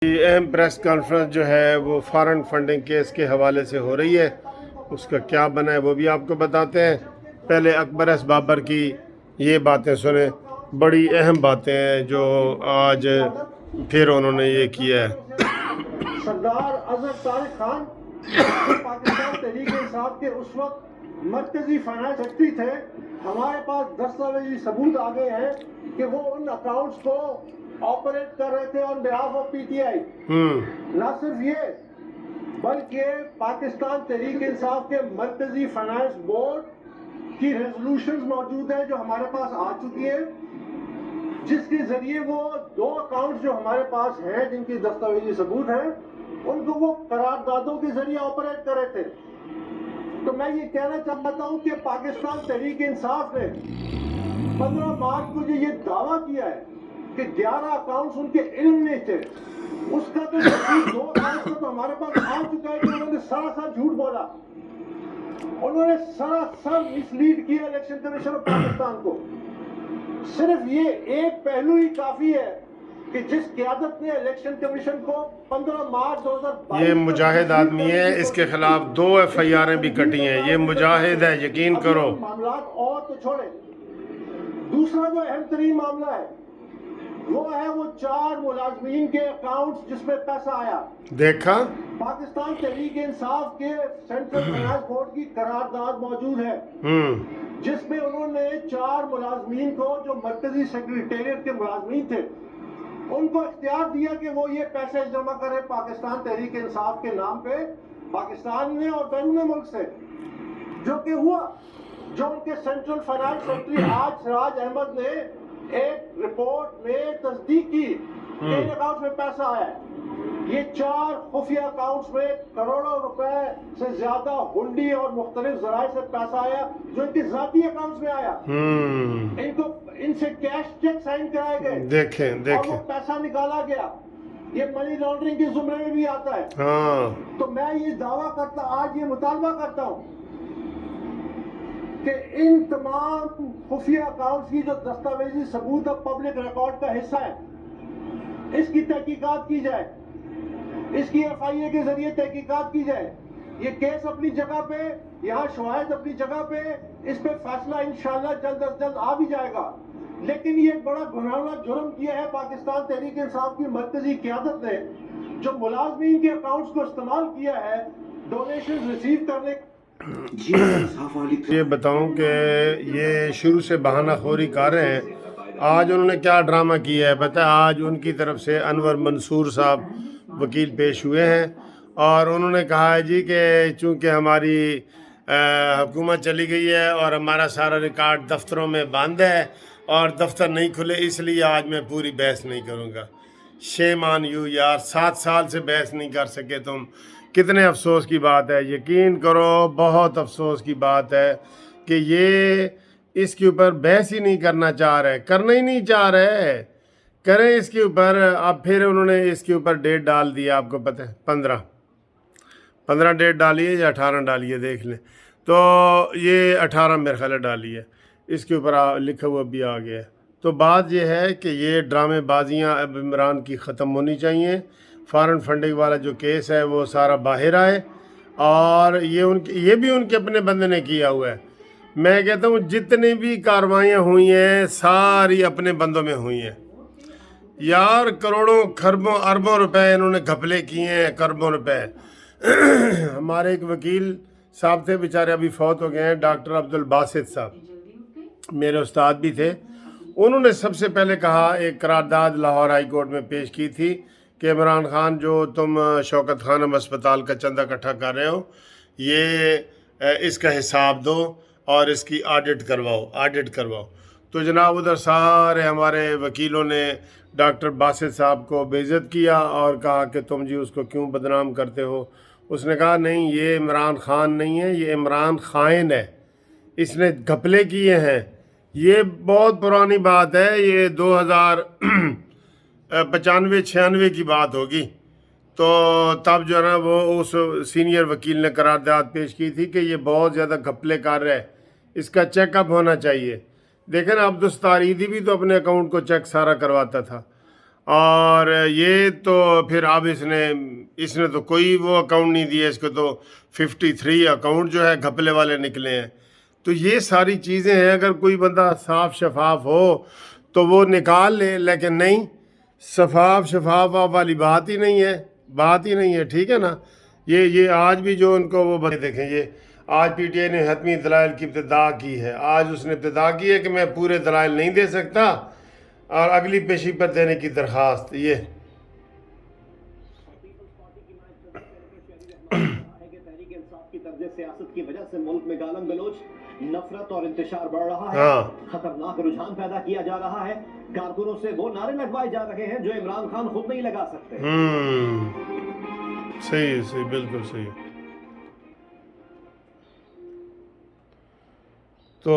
اہم press conference جو ہے وہ فارن فنڈنگ کیس کے حوالے سے ہو رہی ہے. اس کا کیا بنا ہے وہ بھی آپ کو بتاتے ہیں. پہلے اکبر ایس بابر کی یہ باتیں سنیں، بڑی اہم باتیں ہیں جو آج پھر انہوں نے یہ کیا ہے. سردار اظہر طارق خان جو پاکستان تحریک انصاف کے اس وقت مرکزی فائنانس سیکرٹری تھے، ہمارے پاس دستاویزی ثبوت آ گئے ہیں کہ وہ ان اکاؤنٹس کو آپریٹ کر رہے تھے آن behalf of P T I. نہ صرف یہ بلکہ پاکستان تحریک انصاف کے مرکزی فائنانس بورڈ کی ریزولوشنز موجود ہیں جو ہمارے پاس آ چکی ہیں، جس کے ذریعے وہ دو اکاؤنٹس جو ہمارے پاس ہیں جن کی دستاویزی ثبوت ہیں ان کو وہ قراردادوں کے ذریعے آپریٹ کر رہے تھے. تو میں یہ کہنا چاہتا ہوں کہ پاکستان تحریک انصاف نے 15 مارچ کو جو یہ دعویٰ کیا ہے کہ 11 اکاؤنٹس ان کے علم میں تھے، اس کا تو دو اکاؤنٹس کا تو ہمارے پاس آ چکا ہے کہ انہوں نے سراسر جھوٹ بولا، انہوں نے سراسر مسلیڈ کیا الیکشن کمیشن آف پاکستان کو. صرف یہ ایک پہلو ہی کافی ہے کہ جس قیادت نے الیکشن کمیشن کو 15 مارچ 2022 یہ مجاہد آدمی ہے، اس کے خلاف 2 FIR بھی کٹی ہیں. یہ مجاہد ہے، یقین کرو. معاملات اور تو چھوڑیں، دوسرا جو اہم ترین معاملہ ہے وہ ہے وہ 4 ملازمین کے اکاؤنٹس جس میں پیسہ آیا. دیکھا پاکستان تحریک انصاف کے سینٹرل فائنانس بورڈ کی قرارداد موجود ہے جس میں انہوں نے 4 ملازمین کو جو مرکزی سیکریٹریٹ کے ملازمین تھے ان کو اختیار دیا کہ وہ یہ پیسے جمع کرے پاکستان تحریک انصاف کے نام پہ پاکستان میں اور بیرون ملک سے، جو کہ ہوا. جو ان کے سینٹرل فائنانس سیکرٹری آج سراج احمد نے ایک رپورٹ میں تصدیق کی کہ ان اکاؤنٹس میں پیسہ آیا ہے. یہ 4 خفیہ اکاؤنٹس میں کروڑوں روپے سے زیادہ ہنڈی اور مختلف ذرائع سے پیسہ آیا جو ان کے ذاتی اکاؤنٹس میں آیا. ان سے کیش چیک سائن کرائے گئے، دیکھیں اور وہ پیسہ نکالا گیا. یہ منی لانڈرنگ کے زمرے میں بھی آتا ہے. تو میں یہ دعویٰ کرتا آج یہ مطالبہ کرتا ہوں کہ ان تمام خفیہ اکاؤنٹس کی جو دستاویزی ثبوت اور پبلک ریکارڈ کا حصہ ہے اس کی تحقیقات کی جائے، اس کی FIA کے ذریعے تحقیقات کی جائے. یہ کیس اپنی جگہ پہ، یہاں شواہد اپنی جگہ پہ، اس پہ فیصلہ انشاءاللہ جلد از جلد آ بھی جائے گا. لیکن یہ بڑا گناہگار جرم کیا ہے پاکستان تحریک انصاف کی مرکزی قیادت نے، جو ملازمین کے اکاؤنٹس کو استعمال کیا ہے ڈونیشنز ریسیو کرنے. یہ بتاؤں کہ یہ شروع سے بہانہ خوری کر رہے ہیں. آج انہوں نے کیا ڈرامہ کیا ہے پتہ ہے؟ آج ان کی طرف سے انور منصور صاحب وکیل پیش ہوئے ہیں اور انہوں نے کہا ہے جی کہ چونکہ ہماری حکومت چلی گئی ہے اور ہمارا سارا ریکارڈ دفتروں میں بند ہے اور دفتر نہیں کھلے، اس لیے آج میں پوری بحث نہیں کروں گا. شیم آن یو یار، 7 سال سے بحث نہیں کر سکے تم. کتنے افسوس کی بات ہے، یقین کرو بہت افسوس کی بات ہے کہ یہ اس کے اوپر بحث ہی نہیں کرنا چاہ رہے، کرنا ہی نہیں چاہ رہے. کریں اس کے اوپر. اب پھر انہوں نے اس کے اوپر ڈیٹ ڈال دیا، آپ کو پتہ ہے 15 ڈیٹ ڈالی ہے یا 18 ڈالی ہے دیکھ لیں. تو یہ 18 میرے خیال ڈالی ہے، اس کے اوپر لکھا ہوا بھی آ گیا ہے. تو بات یہ ہے کہ یہ ڈرامے بازیاں اب عمران کی ختم ہونی چاہیے. فارن فنڈنگ والا جو کیس ہے وہ سارا باہر آئے، اور یہ بھی ان کے اپنے بندے نے کیا ہوا ہے. میں کہتا ہوں جتنی بھی کاروائیاں ہوئی ہیں ساری اپنے بندوں میں ہوئی ہیں یار. کروڑوں کھربوں اربوں روپے انہوں نے گھپلے کیے ہیں، کربوں روپے. ہمارے ایک وکیل صاحب تھے بیچارے، ابھی فوت ہو گئے ہیں، ڈاکٹر عبدالباسط صاحب، میرے استاد بھی تھے. انہوں نے سب سے پہلے کہا، ایک قرارداد لاہور ہائی کورٹ میں پیش کی تھی کہ عمران خان جو تم شوکت خانم اسپتال کا چندہ اکٹھا کر رہے ہو یہ اس کا حساب دو اور اس کی آڈٹ کرواؤ. تو جناب ادھر سارے ہمارے وکیلوں نے ڈاکٹر باسط صاحب کو بے عزت کیا اور کہا کہ تم جی اس کو کیوں بدنام کرتے ہو. اس نے کہا نہیں، یہ عمران خان نہیں ہے، یہ عمران خائن ہے، اس نے گھپلے کیے ہیں. یہ بہت پرانی بات ہے، یہ 2095-96 کی بات ہوگی. تو تب جو ہے نا وہ اس سینئر وکیل نے قرارداد پیش کی تھی کہ یہ بہت زیادہ گھپلے کر رہا ہے، اس کا چیک اپ ہونا چاہیے. دیکھیں نا عبدالستار عیدی بھی تو اپنے اکاؤنٹ کو چیک سارا کرواتا تھا. اور یہ تو پھر اب اس نے تو کوئی وہ اکاؤنٹ نہیں دیا، اس کو تو 53 اکاؤنٹ جو ہے گھپلے والے نکلے ہیں۔ تو یہ ساری چیزیں ہیں، اگر کوئی بندہ صاف شفاف ہو تو وہ نکال لے، لیکن نہیں، شفاف والی بات ہی نہیں ہے، ٹھیک ہے نا۔ یہ آج بھی جو ان کو وہ بندے دیکھیں، یہ آج پی ٹی آئی نے حتمی دلائل کی ابتدا کی ہے۔ آج اس نے ابتدا کی ہے کہ میں پورے دلائل نہیں دے سکتا اور اگلی پیشی پر دینے کی درخواست۔ یہ تحریک انصاف کی طرز سیاست کی وجہ سے ملک میں گالم گلوچ، نفرت اور انتشار بڑھ رہا ہے، ہاں، خطرناک رجحان پیدا کیا جا رہا ہے۔ کارکنوں سے وہ نعرے لگوائے جا رہے ہیں جو عمران خان خود نہیں لگا سکتے۔ صحیح، بالکل صحیح۔ تو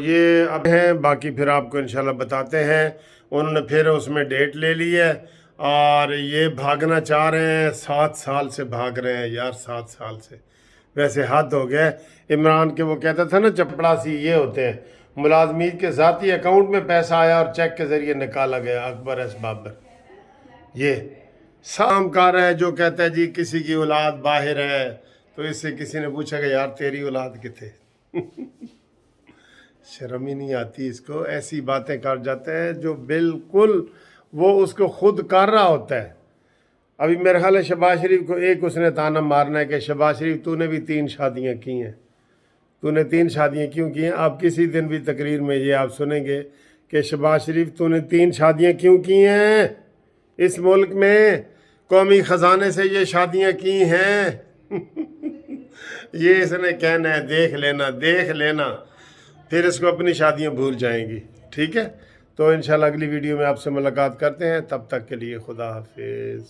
یہ اب ہیں، باقی پھر آپ کو انشاءاللہ بتاتے ہیں۔ انہوں نے پھر اس میں ڈیٹ لے لی ہے اور یہ بھاگنا چاہ رہے ہیں، 7 سال سے بھاگ رہے ہیں یار، 7 سال سے۔ ویسے حد ہو گیا ہے۔ عمران کے وہ کہتا تھا نا چپڑاسی یہ ہوتے ہیں، ملازمین کے ذاتی اکاؤنٹ میں پیسہ آیا اور چیک کے ذریعے نکالا گیا۔ اکبر ایس بابر یہ سام کار ہے جو کہتا ہے جی کسی کی اولاد باہر ہے، تو اس سے کسی نے پوچھا کہ یار تیری اولاد کتنے؟ شرم ہی نہیں آتی اس کو، ایسی باتیں کر جاتے ہیں جو بالکل وہ اس کو خود کر رہا ہوتا ہے۔ ابھی میرے خیال ہے شہباز شریف کو ایک اس نے تانا مارنا ہے کہ شہباز شریف تو نے بھی 3 شادیاں کی ہیں، تو نے 3 شادیاں کیوں کی ہیں؟ آپ کسی دن بھی تقریر میں یہ آپ سنیں گے کہ شہباز شریف تو نے 3 شادیاں کیوں کی ہیں؟ اس ملک میں قومی خزانے سے یہ شادیاں کی ہیں۔ یہ اس نے کہنا ہے، دیکھ لینا، پھر اس کو اپنی شادیاں بھول جائیں گی، ٹھیک ہے۔ تو انشاءاللہ اگلی ویڈیو میں آپ سے ملاقات کرتے ہیں، تب تک کے لیے خدا حافظ۔